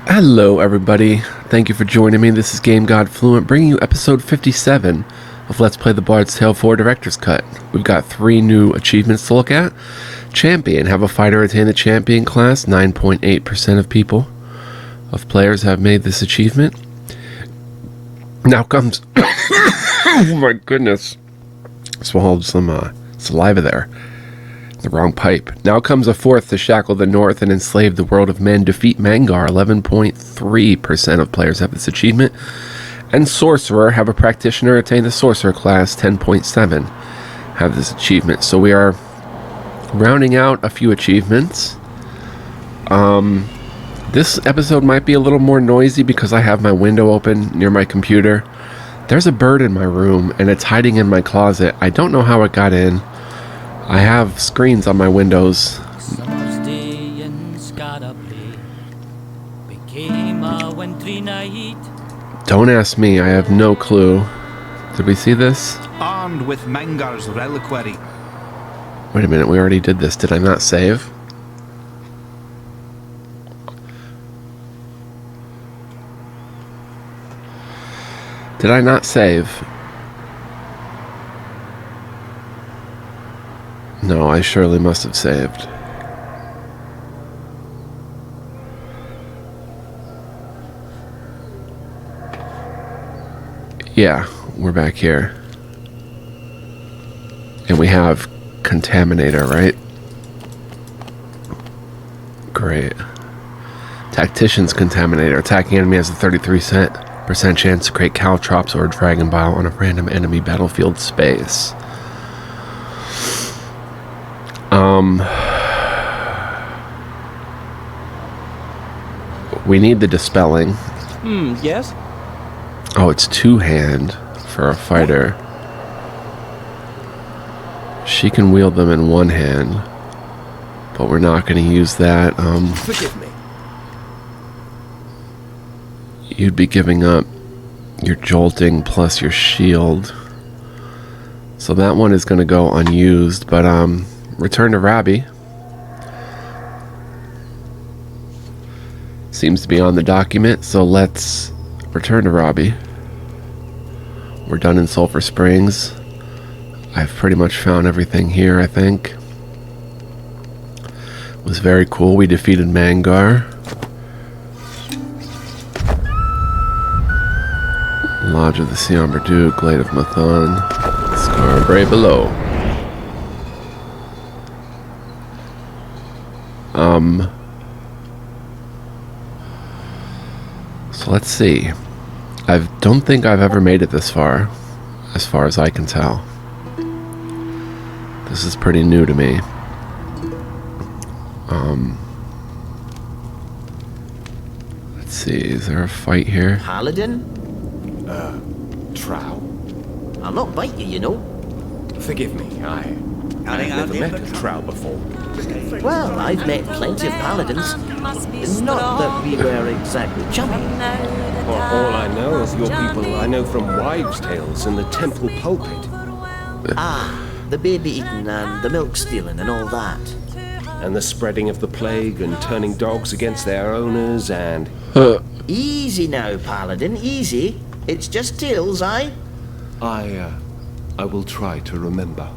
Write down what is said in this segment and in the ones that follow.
Hello everybody, thank you for joining me. This is Game God Fluent bringing you episode 57 of Let's Play the Bard's Tale 4 Director's Cut. We've got 3 new achievements to look at. Champion, have a fighter attain the champion class. 9.8% of players have made this achievement. Now comes... oh my goodness. Swallowed some saliva there. The wrong pipe. Now comes a 4th to shackle the north and enslave the world of men. Defeat Mangar. 11.3% of players have this achievement. And Sorcerer, have a practitioner attain the sorcerer class. 10.7 have this achievement. So we are rounding out a few achievements. This episode might be a little more noisy because I have my window open near my computer. There's a bird in my room and it's hiding in my closet. I don't know how it got in. I have screens on my windows. Don't ask me, I have no clue. Did we see this? Armed with Mangar's reliquary. Wait a minute, we already did this. Did I not save? Did I not save? No, I surely must have saved. Yeah, we're back here. And we have Contaminator, right? Great. Tactician's Contaminator. Attacking enemy has a 33% chance to create caltrops or a dragon bile on a random enemy battlefield space. We need the dispelling. Yes? Oh, it's 2-hand for a fighter. She can wield them in 1 hand, but we're not going to use that. Forgive me. You'd be giving up your jolting plus your shield. So that one is going to go unused, but return to Rabbi. Seems to be on the document, so let's return to Robbie. We're done in Sulphur Springs. I've pretty much found everything here, I think. It was very cool. We defeated Mangar. Lodge of the Siamber Duke, Glade of Mathon, Scarbray below. So let's see. I don't think I've ever made it this far as I can tell. This is pretty new to me. Let's see, is there a fight here? Paladin? Trow. I'll not bite you, you know. Forgive me, I've never met a Trow before. Well, I've met plenty of paladins. Not that we were exactly chummy. All I know of your people, I know from wives' tales in the temple pulpit. Ah, the baby eating and the milk stealing and all that. And the spreading of the plague and turning dogs against their owners and... Easy now, Paladin, easy. It's just tales, aye? I will try to remember.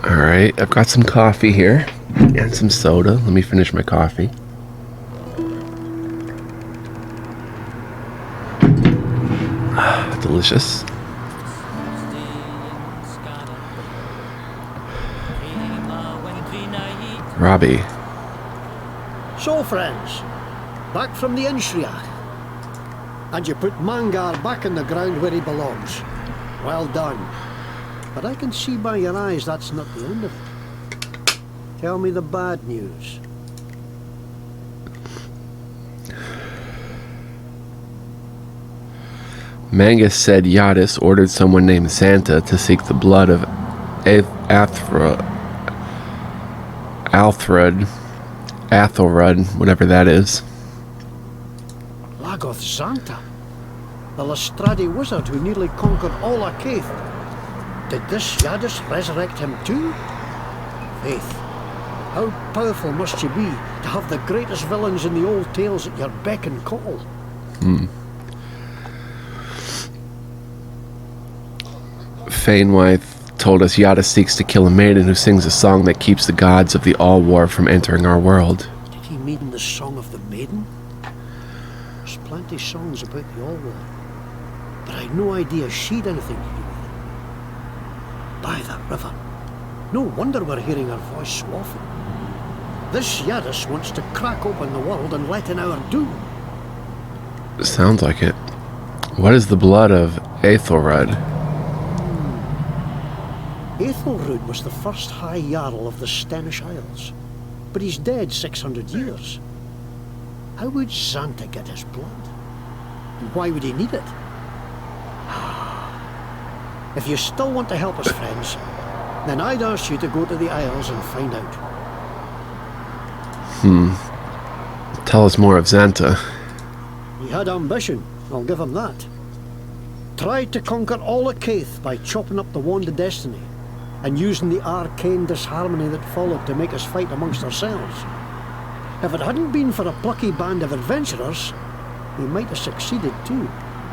Alright, I've got some coffee here and some soda. Let me finish my coffee. Delicious. Robbie. So, friends, back from the Inshriach. And you put Mangar back in the ground where he belongs. Well done. But I can see by your eyes that's not the end of it. Tell me the bad news. Mangus said Yadis ordered someone named Santa to seek the blood of Athelrud, whatever that is. Lagoth Santa, the Lestrade wizard who nearly conquered all Acaith. Did this Yadis resurrect him too? Faith, How powerful must you be to have the greatest villains in the old tales at your beck and call? Fainwythe told us Yada seeks to kill a maiden who sings a song that keeps the gods of the All-War from entering our world. Did he mean the Song of the Maiden? There's plenty songs about the All-War, but I'd no idea she'd anything to do with it. By that river. No wonder we're hearing her voice so often. This Yadis wants to crack open the world and let in our doom. Sounds like it. What is the blood of Aethelred? Aethelred was the first High Jarl of the Stennish Isles, but he's dead 600 years. How would Xanta get his blood? And why would he need it? If you still want to help us, friends, then I'd ask you to go to the Isles and find out. Tell us more of Xanta. He had ambition, I'll give him that. Tried to conquer all of Caith by chopping up the Wand of Destiny and using the arcane disharmony that followed to make us fight amongst ourselves. If it hadn't been for a plucky band of adventurers, he might have succeeded too.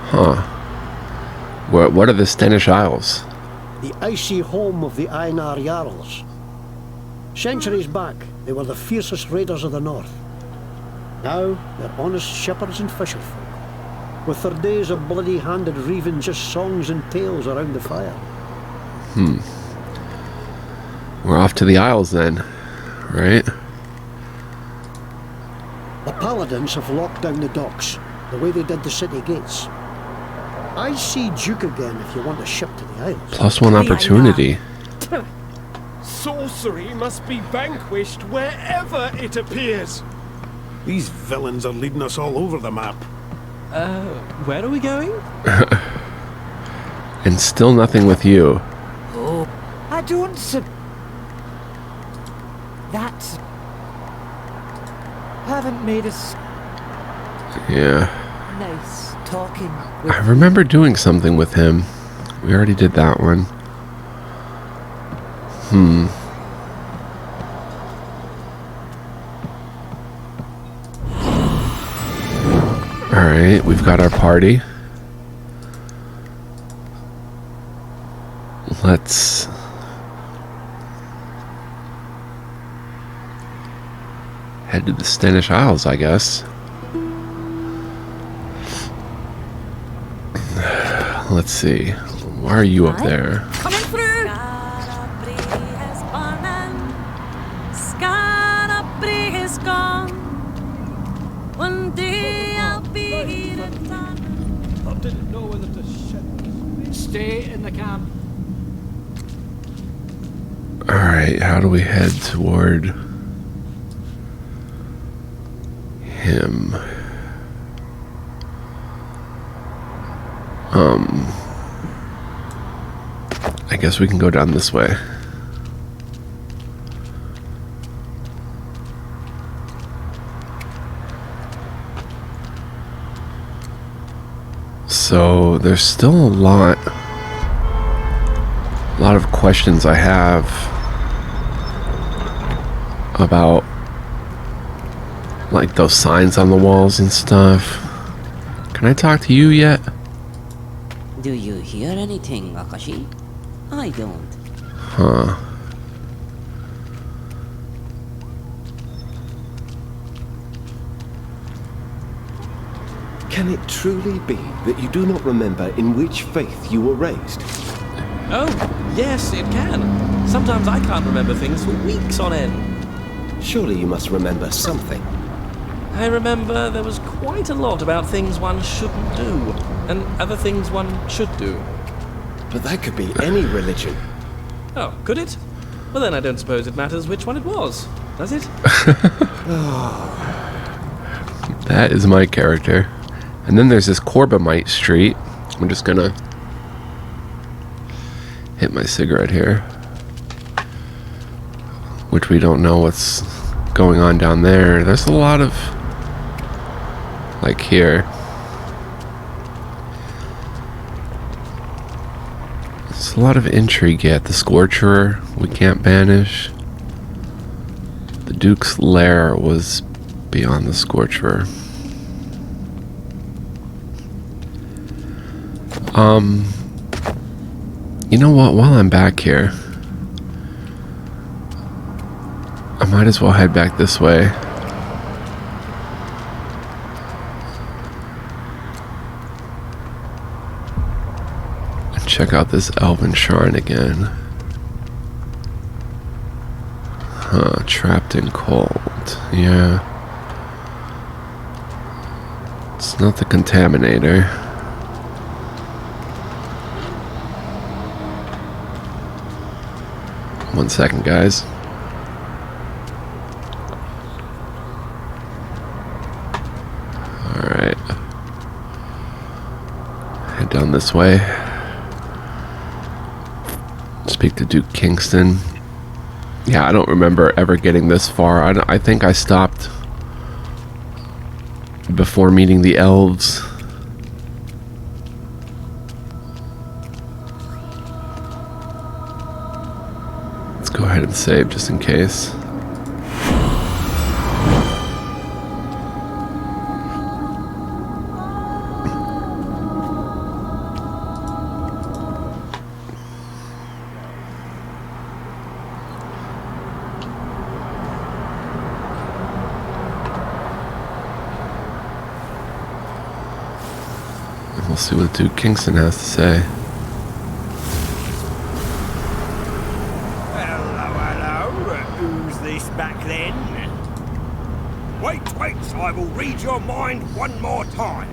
Huh. What are the Stennish Isles? The icy home of the Einar Jarls. Centuries back, they were the fiercest raiders of the north. Now, they're honest shepherds and fisherfolk, with their days of bloody-handed reaving just songs and tales around the fire. We're off to the Isles then, right? The paladins have locked down the docks, the way they did the city gates. I see Duke again if you want a ship to the Isles. +1 opportunity. Sorcery must be vanquished wherever it appears. These villains are leading us all over the map. Where are we going? And still nothing with you. Oh, I don't That's... haven't made us Yeah. nice talking I with remember doing something with him. We already did that one. Alright, we've got our party. Let's... head to the Stennish Isles, I guess. Let's see. Why are you up there? Coming through! Scarabree is gone. One day I'll be returning. I didn't know whether to stay in the camp. Alright, how do we head toward him? I guess we can go down this way. So there's still a lot of questions I have about like those signs on the walls and stuff. Can I talk to you yet? Do you hear anything, Akashi? I don't. Huh. Can it truly be that you do not remember in which faith you were raised? Oh, yes, it can. Sometimes I can't remember things for weeks on end. Surely you must remember something. I remember there was quite a lot about things one shouldn't do, and other things one should do. But that could be any religion. Oh, could it? Well, then I don't suppose it matters which one it was, does it? That is my character. And then there's this Corbomite Street. I'm just gonna hit my cigarette here, which we don't know what's going on down there. There's a lot of, like here, there's a lot of intrigue yet. The Scorcher we can't banish. The Duke's lair was beyond the Scorcher. You know what? While I'm back here, I might as well head back this way. And check out this elven shrine again. Huh, trapped in cold. Yeah. It's not the contaminator. One second, guys. Alright. Head down this way. Speak to Duke Kingston. Yeah, I don't remember ever getting this far. I think I stopped before meeting the elves. Go ahead and save just in case. And we'll see what Duke Kingston has to say. I will read your mind one more time.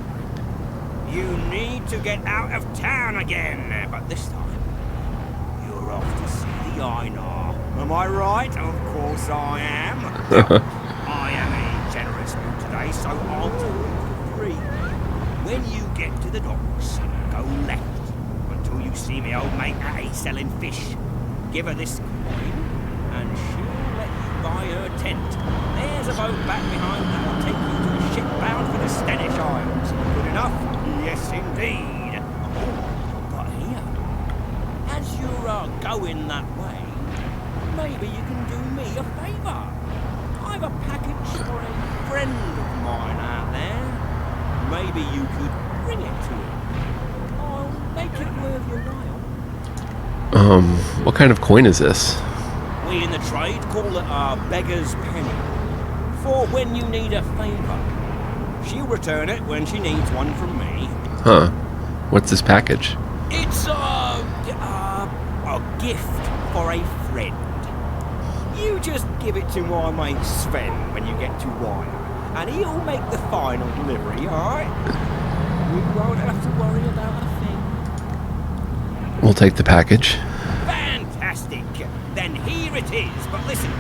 You need to get out of town again, but this time you're off to see the Einar. Am I right? Of course I am. I am a generous mood today, so I'll do it for free. When you get to the docks, go left until you see me old mate Atty selling fish. Give her this coin, and she'll let you buy her tent. There's a boat back behind that will take you to a ship bound for the Stennish Isles. Good enough? Yes, indeed. Oh, but here, as you're going that way, maybe you can do me a favour. I've a package for a friend of mine out there. Maybe you could bring it to him. I'll make it worth your while. What kind of coin is this? We in the trade call it a beggar's penny. For when you need a favour. She'll return it when she needs one from me. Huh. What's this package? It's a gift for a friend. You just give it to my mate Sven when you get to Wire, and he'll make the final delivery, alright? You won't have to worry about a thing. We'll take the package. Fantastic! Then here it is, but listen,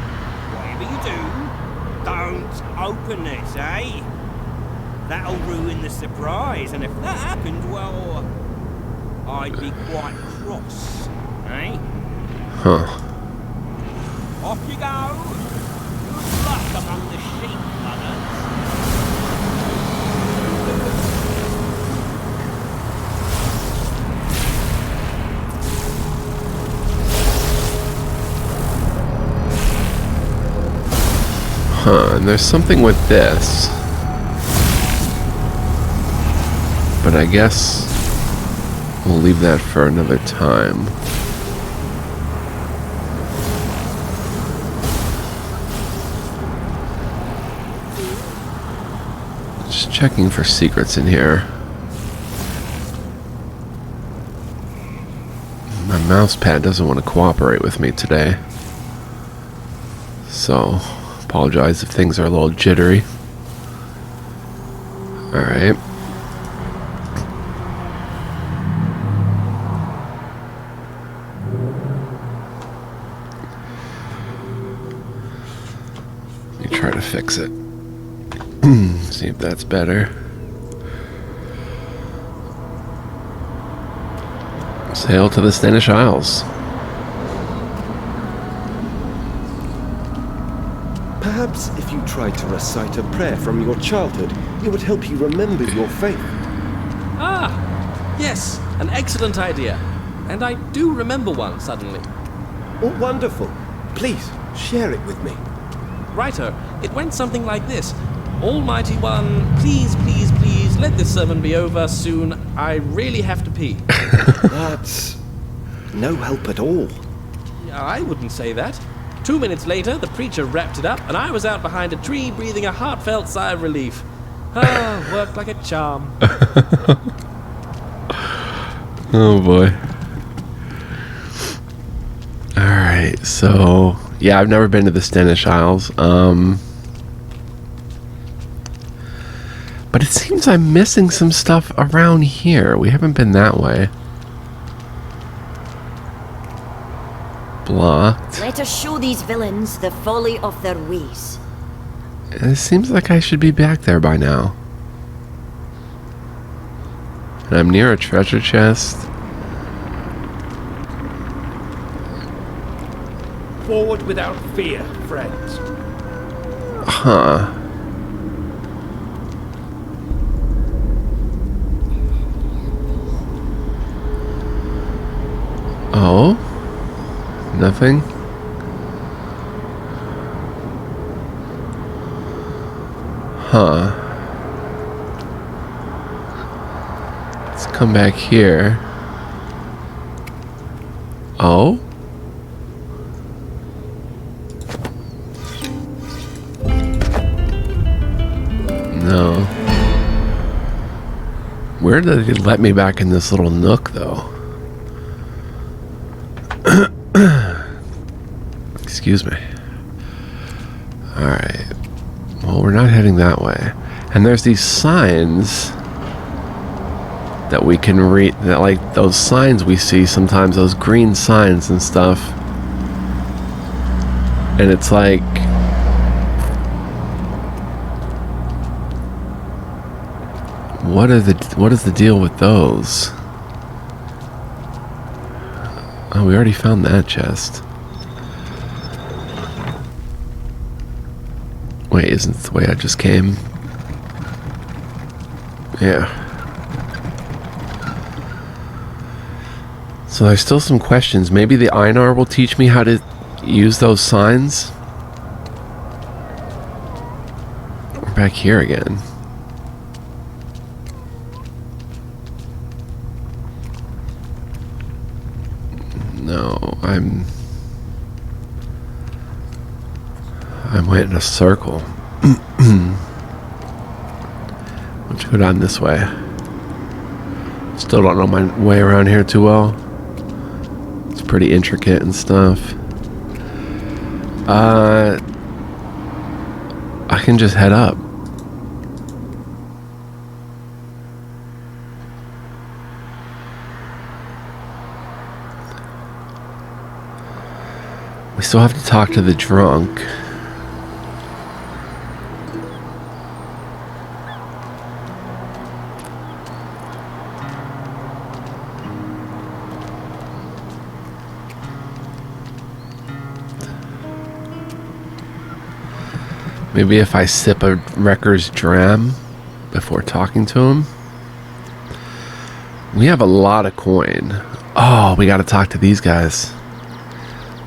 whatever you do, don't open this, eh? That'll ruin the surprise, and if that happened, well, I'd be quite cross, eh? Huh. Off you go! Good luck among the sheep, brothers. Huh, and there's something with this. But I guess we'll leave that for another time. Just checking for secrets in here. My mouse pad doesn't want to cooperate with me today. So, apologize if things are a little jittery. Alright. Let me try to fix it. See if that's better. Sail to the Stennish Isles. Perhaps if you tried to recite a prayer from your childhood, it would help you remember your faith. Ah, yes, an excellent idea. And I do remember one suddenly. Oh, wonderful. Please, share it with me. Righto, it went something like this. Almighty One, please, please, please, let this sermon be over soon. I really have to pee. That's no help at all. I wouldn't say that. 2 minutes later, the preacher wrapped it up, and I was out behind a tree breathing a heartfelt sigh of relief. Ah, worked like a charm. Oh boy. Alright, so yeah, I've never been to the Stennish Isles. But it seems I'm missing some stuff around here. We haven't been that way. Blocked. Let us show these villains the folly of their ways. It seems like I should be back there by now. And I'm near a treasure chest. Forward without fear, friends. Huh. Oh? Nothing? Huh. Let's come back here. Oh? No. Where did it let me back in this little nook, though? Excuse me. Alright. Well, we're not heading that way. And there's these signs that we can read, that like those signs we see sometimes, those green signs and stuff. And it's like, what is the deal with those? Oh, we already found that chest. Wait, isn't it the way I just came? Yeah. So there's still some questions. Maybe the Einar will teach me how to use those signs? We're back here again. No, I went in a circle. Let's go down this way. Still don't know my way around here too well. It's pretty intricate and stuff. I can just head up. We still have to talk to the drunk. Maybe if I sip a Wrecker's Dram before talking to him. We have a lot of coin. Oh, we gotta talk to these guys.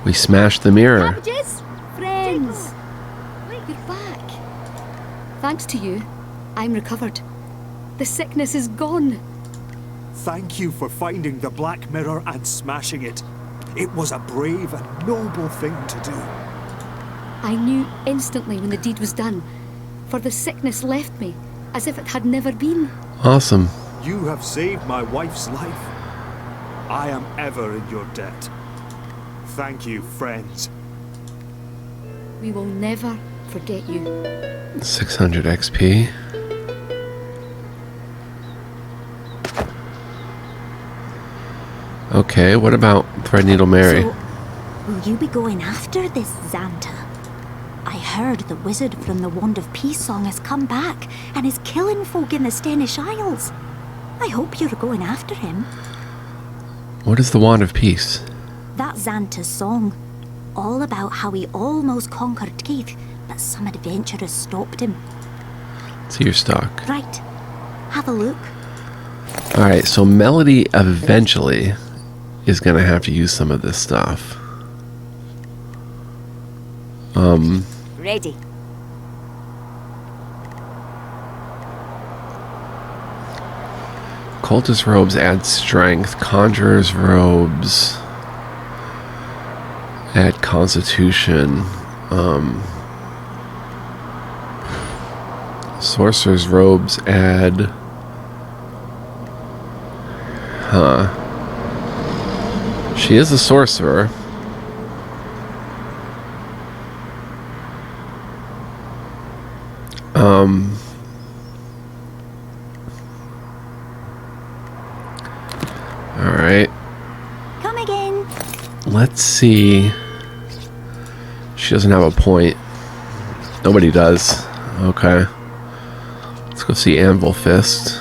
We smashed the mirror. Cabbages? Friends! You're back. Thanks to you, I'm recovered. The sickness is gone. Thank you for finding the Black Mirror and smashing it. It was a brave and noble thing to do. I knew instantly when the deed was done, for the sickness left me as if it had never been. Awesome. You have saved my wife's life. I am ever in your debt. Thank you, friends. We will never forget you. 600 XP. Okay, what about Threadneedle Mary? So, will you be going after this Xanta? I heard the wizard from the Wand of Peace song has come back and is killing folk in the Stennish Isles. I hope you're going after him. What is the Wand of Peace? That Xanta's song. All about how he almost conquered Keith, but some adventurers stopped him. See your stock. Right. Have a look. Alright, so Melody eventually is going to have to use some of this stuff. Ready. Cultist robes add strength. Conjurer's robes add constitution. Sorcerer's robes add... Huh. She is a sorcerer. Alright. Come again. Let's see. She doesn't have a point. Nobody does. Okay. Let's go see Anvil Fist.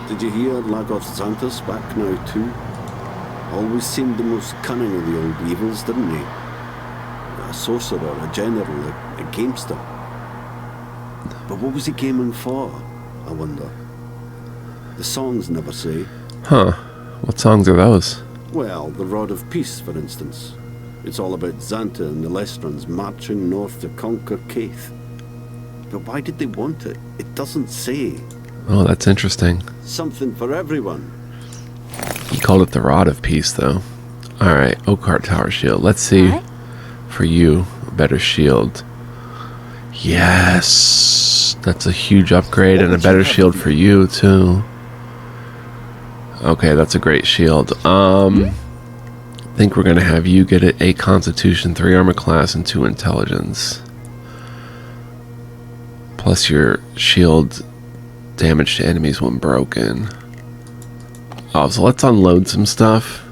Did you hear Lagos Xanthus back now too? Always seemed the most cunning of the old evils, didn't he? A sorcerer, a general, a gamester. But what was he gaming for, I wonder? The songs never say. Huh. What songs are those? Well, the Rod of Peace, for instance. It's all about Xantha and the Lestrans marching north to conquer Caith. But why did they want it? It doesn't say. Oh, that's interesting. Something for everyone. He called it the Rod of Peace, though. Alright, Oakheart Tower Shield. Let's see. For you, a better shield. Yes! That's a huge upgrade and a better shield for you, too. Okay, that's a great shield. I think we're going to have you get it 8 Constitution, 3 Armor Class, and 2 Intelligence. Plus your shield damage to enemies when broken. Oh, so let's unload some stuff.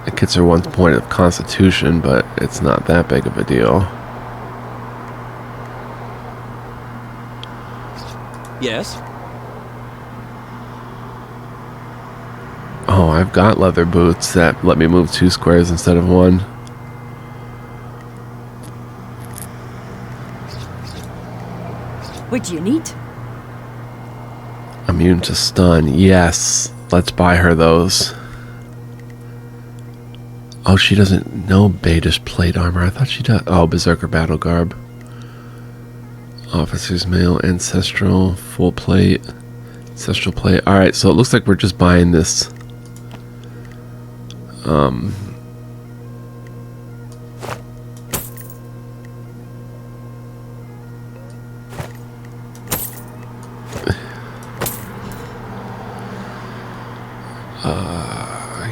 It gets her 1 point of Constitution, but it's not that big of a deal. Yes? Oh, I've got leather boots that let me move 2 squares instead of 1. What do you need? Immune to stun. Yes. Let's buy her those. Oh, she doesn't know Baedish plate armor. I thought she does. Oh, Berserker battle garb. Officer's mail, ancestral, full plate, ancestral plate. Alright, so it looks like we're just buying this.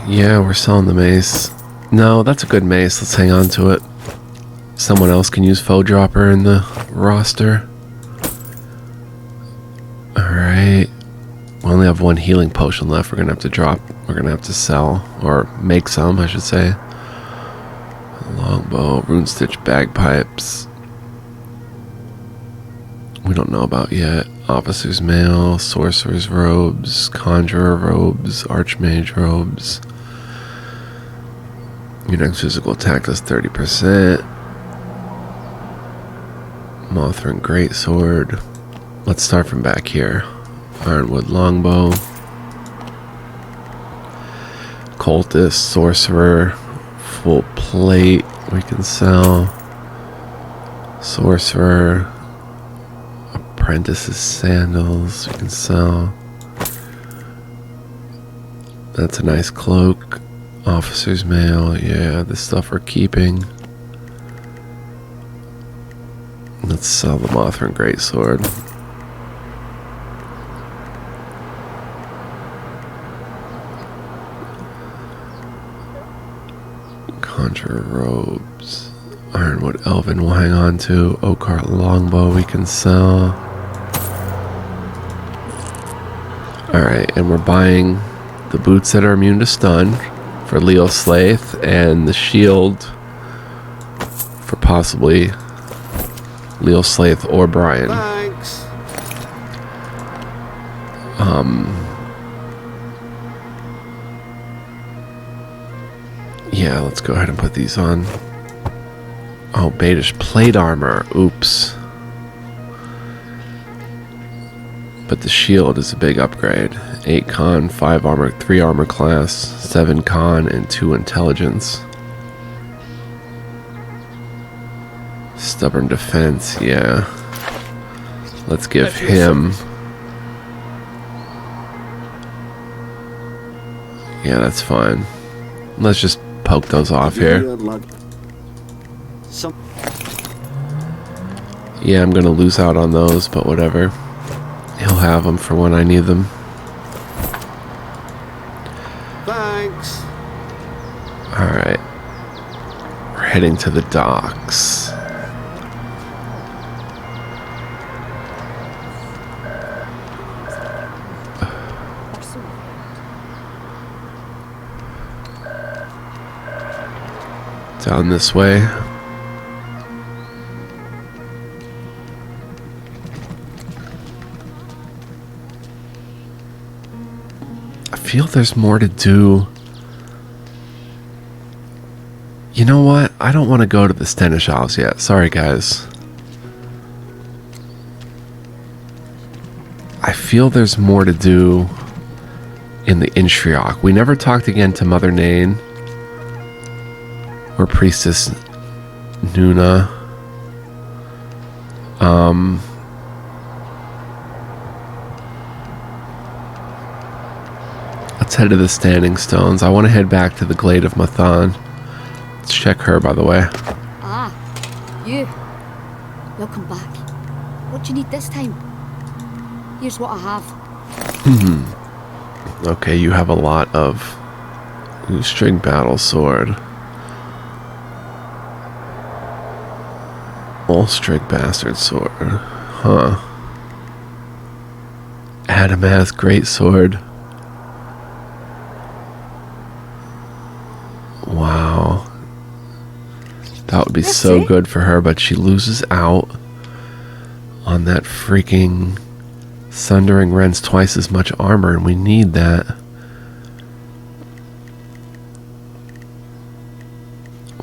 Yeah, we're selling the mace. No, that's a good mace. Let's hang on to it. Someone else can use Foe Dropper in the roster. Alright. We only have 1 healing potion left. We're going to have to drop. We're going to have to sell. Or make some, I should say. Longbow, Rune Stitch Bagpipes. We don't know about yet. Officer's Mail, Sorcerer's Robes, Conjurer Robes, Archmage Robes. Your next physical attack does 30%. Mothrin Greatsword. Let's start from back here. Ironwood Longbow. Cultist, Sorcerer, Full Plate we can sell. Sorcerer. Apprentice's Sandals we can sell. That's a nice cloak. Officer's Mail. Yeah, this stuff we're keeping. Let's sell the Mothrin Greatsword. Conjurer Robes. Ironwood Elven we'll hang on to. Oakheart Longbow we can sell. Alright, and we're buying the boots that are immune to stun for Leo Slaith and the shield for possibly Leo Slaith or Brian. Thanks. Yeah, let's go ahead and put these on. Oh, Baedish plate armor. Oops. But the shield is a big upgrade. 8 con, 5 armor, 3 armor class, 7 con, and 2 intelligence. Stubborn defense, yeah. Let's give him... Yeah, that's fine. Let's just poke those off here. Yeah, I'm gonna lose out on those, but whatever. He'll have them for when I need them. Thanks. Alright. We're heading to the docks. Down this way. I feel there's more to do. You know what? I don't want to go to the Stennish Isles yet. Sorry, guys. I feel there's more to do in the Inshriach. We never talked again to Mother Nain or Priestess Nuna. Let's head to the Standing Stones. I want to head back to the Glade of Mathan. Let's check her, by the way. Ah, you. Welcome back. What do you need this time? Here's what I have. Okay, you have a lot of string battle sword. Ulstrig bastard sword. Huh. Adamath great sword. Wow. That would be so good for her, but she loses out on that freaking Sundering Wren's twice as much armor, and we need that.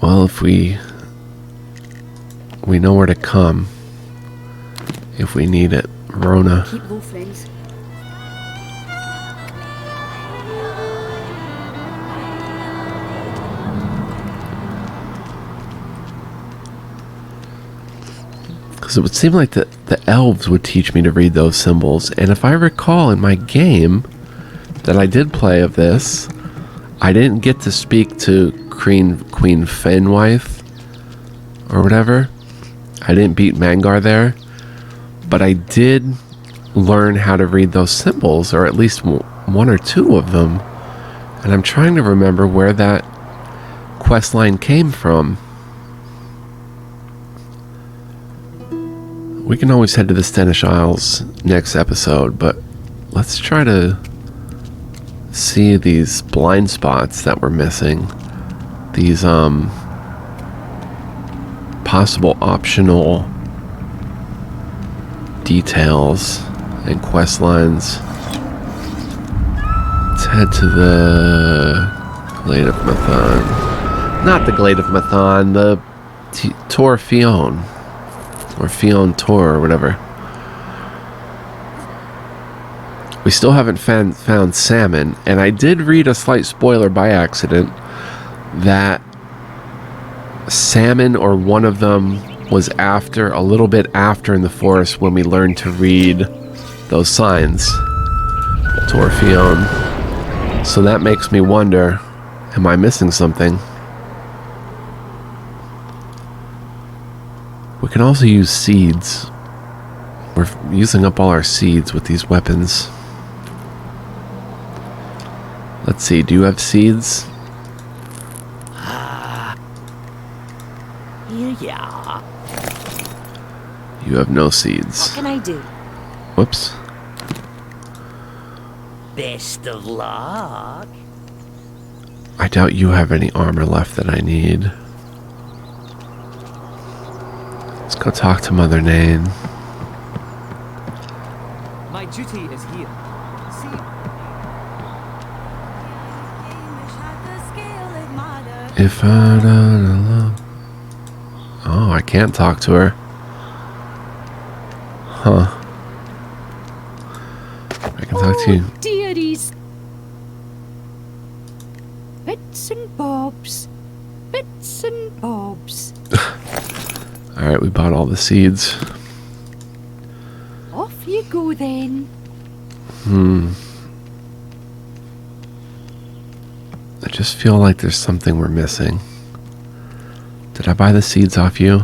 Well, if we know where to come if we need it. Rona. Keep low, friends. Because it would seem like the elves would teach me to read those symbols, and if I recall in my game that I did play of this, I didn't get to speak to Queen Fenwife or whatever. I didn't beat Mangar there, but I did learn how to read those symbols, or at least one or two of them, and I'm trying to remember where that quest line came from. We can always head to the Stennish Isles next episode, but let's try to see these blind spots that we're missing. These possible optional details and quest lines. Let's head to the Glade of Mathan. Not the Glade of Mathan, the Tor Fion. Or Fion Tor, or whatever. We still haven't found salmon, and I did read a slight spoiler by accident that salmon, or one of them, was after, a little bit after in the forest when we learned to read those signs. Tor Fion. So that makes me wonder, am I missing something? We can also use seeds. We're using up all our seeds with these weapons. Let's see, do you have seeds? Here you are. You have no seeds. What can I do? Whoops. Best of luck. I doubt you have any armor left that I need. Let's go talk to Mother Nain. My duty is here. If I don't know. Oh, I can't talk to her. Huh. I can talk to you. Dearies. Bits and bobs. Bits and bobs. Alright, we bought all the seeds. Off you go then. I just feel like there's something we're missing. Did I buy the seeds off you?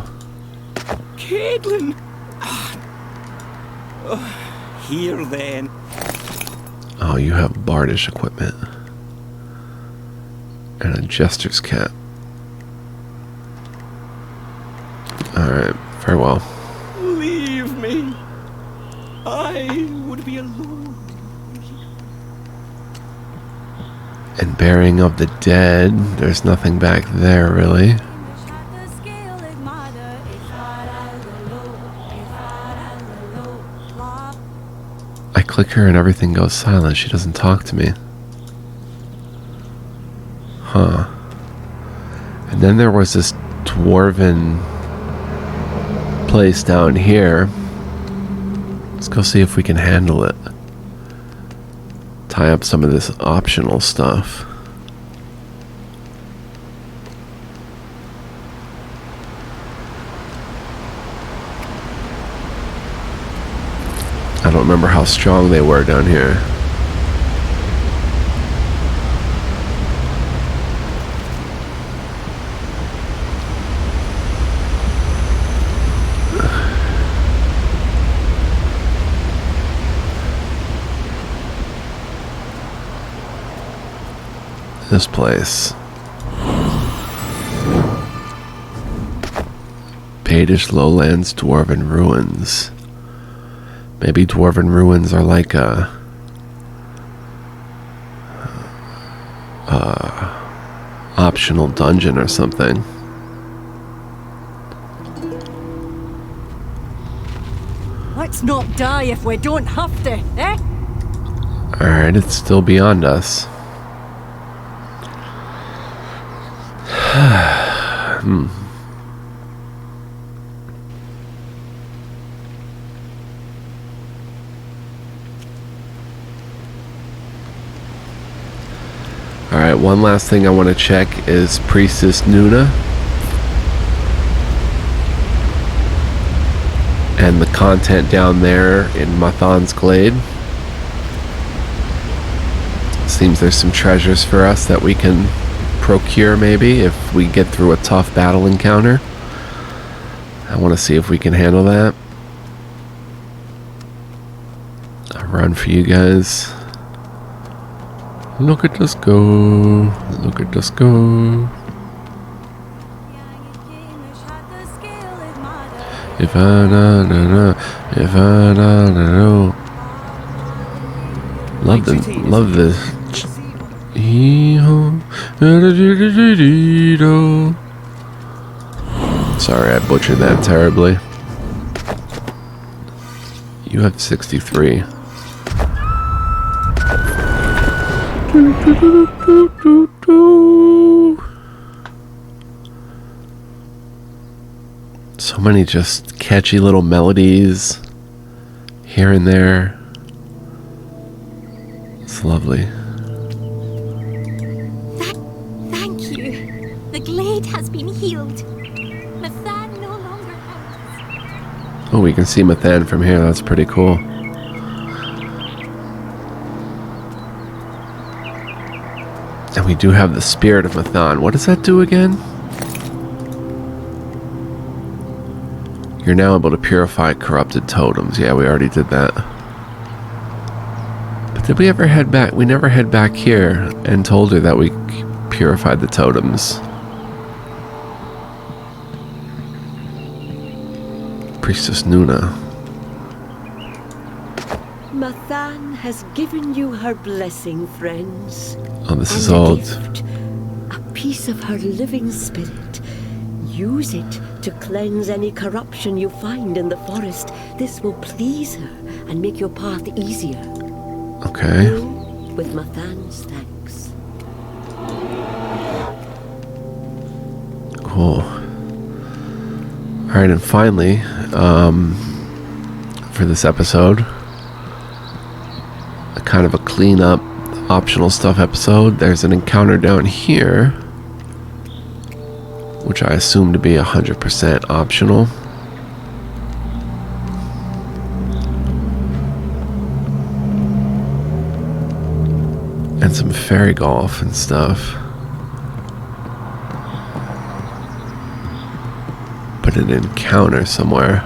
Caitlin! Here then. Oh, you have Baedish equipment. And a jester's cap. Alright, farewell. Leave me. I would be alone. And burying of the dead, there's nothing back there really. I click her and everything goes silent. She doesn't talk to me. Huh. And then there was this dwarven place down here. Let's go see if we can handle it. Tie up some of this optional stuff. I don't remember how strong they were down here. This place. Baedish Lowlands Dwarven Ruins. Maybe Dwarven Ruins are like a optional dungeon or something. Let's not die if we don't have to, eh? Alright, it's still beyond us. Alright, one last thing I want to check is Priestess Nuna. And the content down there in Mathan's Glade. Seems there's some treasures for us that we can procure maybe if we get through a tough battle encounter. I want to see if we can handle that. I'll run for you guys. Look at us go. Look at us go. If I don't know, if I don't know. Love this. Sorry, I butchered that terribly. You have 63. So many just catchy little melodies here and there. It's lovely. Thank you. The glade has been healed. Mathan no longer hurts. Oh, we can see Mathan from here. That's pretty cool. And we do have the spirit of Mathan. What does that do again? You're now able to purify corrupted totems. Yeah, we already did that. But did we ever head back? We never head back here and told her that we purified the totems. Priestess Nuna. Mathan has given you her blessing, friends. Oh, this is And a old. gift, a piece of her living spirit. Use it to cleanse any corruption you find in the forest. This will please her and make your path easier. Okay. With Mathan's thanks. Cool. Alright, and finally, for this episode, a kind of a clean-up, optional stuff episode. There's an encounter down here, which I assume to be 100% optional. And some fairy golf and stuff. But an encounter somewhere.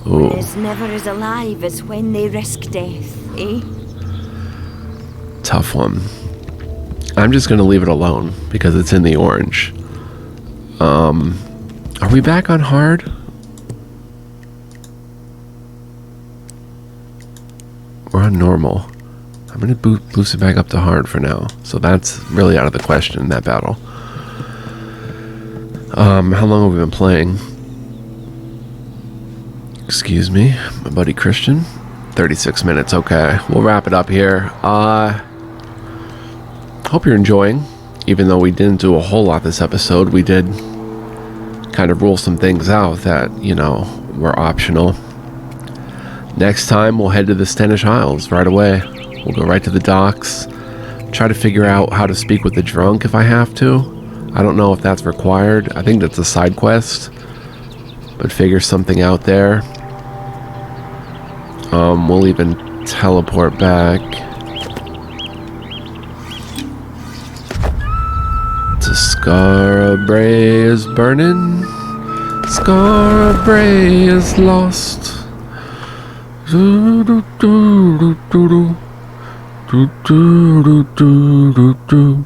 Ooh. There's never as alive as when they risk death, eh? Tough one. I'm just gonna leave it alone because it's in the orange. Are we back on hard? We're on normal. I'm gonna boost it back up to hard for now. So that's really out of the question in that battle. How long have we been playing? Excuse me, my buddy Christian. 36 minutes, okay. We'll wrap it up here. Hope you're enjoying. Even though we didn't do a whole lot this episode, we did kind of rule some things out that, you know, were optional. Next time, we'll head to the Stennish Isles right away. We'll go right to the docks. Try to figure out how to speak with the drunk if I have to. I don't know if that's required. I think that's a side quest. But figure something out there. We'll even teleport back to Scarabray is burning. Scarabray is lost. Do do do do do do do do do do do.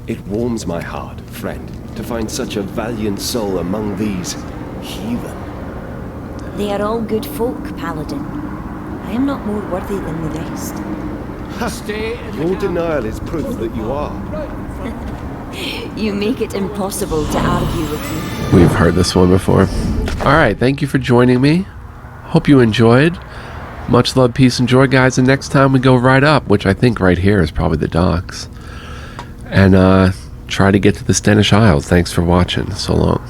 It warms my heart, friend, to find such a valiant soul among these heathen. They are all good folk, Paladin. I am not more worthy than the rest. Your denial is proof that you are. You make it impossible to argue with you. We've heard this one before. Alright, thank you for joining me. Hope you enjoyed. Much love, peace, and joy, guys. And next time we go right up, which I think right here is probably the docks. And try to get to the Stennish Isles. Thanks for watching. So long.